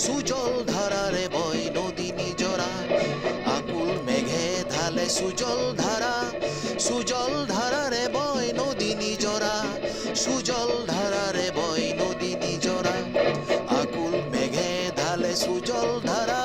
সুজল ধারারে বয় নদী নিজরা, আকুল মেঘে ঢালে সুজল ধারা, সুজল ধারারে বয় নদী নিজরা, সুজল ধারারে বয় নদী নিজরা, আকুল মেঘে ঢালে সুজল ধারা।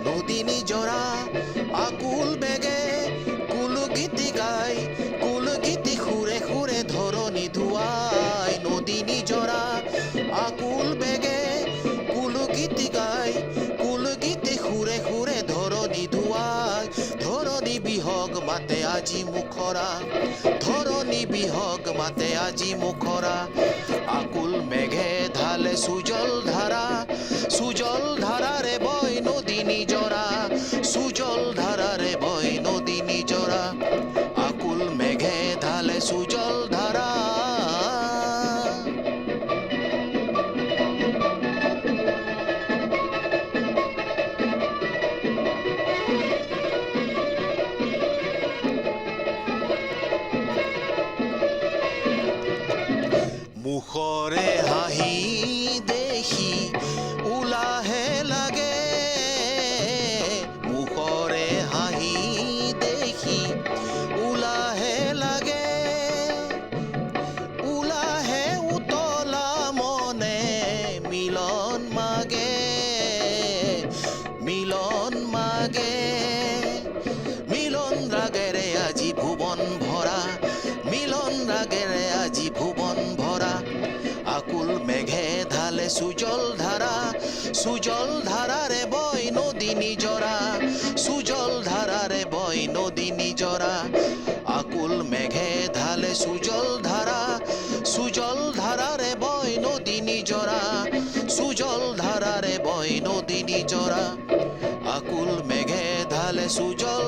নদী নিজরা আকুল বেগে কুল গীতি গায়, কুল গীতি সুরে সুরে ধরণী ধুয়ায়। নদী নিজরা আকুল বেগে কুল গীতি গায়, কুল গীতি সুরে সুরে ধরণী ধুয়ায়। ধরণী বিহগ মাতে আজি মুখরা, ধরণী বিহগ মাতে আজি মুখরা, আকুল মেঘে ঢালে সুজল ধারা, সুজল ধারারে বয় নদী নিজরা, সুজল ধারারে বয় নদী নিজরা, আকুল মেঘে ঢালে সুজল ধারা। মুখৰে হাঁহি দেখি উলাহে লাগে, মুখৰে হাঁহি দেখি উলাহে লাগে, উলাহে উতলা মনে মিলন মাগে, মিলন মাগে। মিলন ৰাগেৰে আজি ভুৱন ভৰা, মিলন ৰাগেৰে আজি ভুৱন ভৰা, আকুল মেঘে ঢালে সুজল ধারা, সুজল ধারারে বয় নদী নিজরা, সুজল ধারারে বয় নদী নিজরা, আকুল মেঘে ঢালে সুজল ধারা, সুজল ধারারে বয় নদী নিজরা, সুজল ধারারে বয় নদী নিজরা, আকুল মেঘে ঢালে সুজল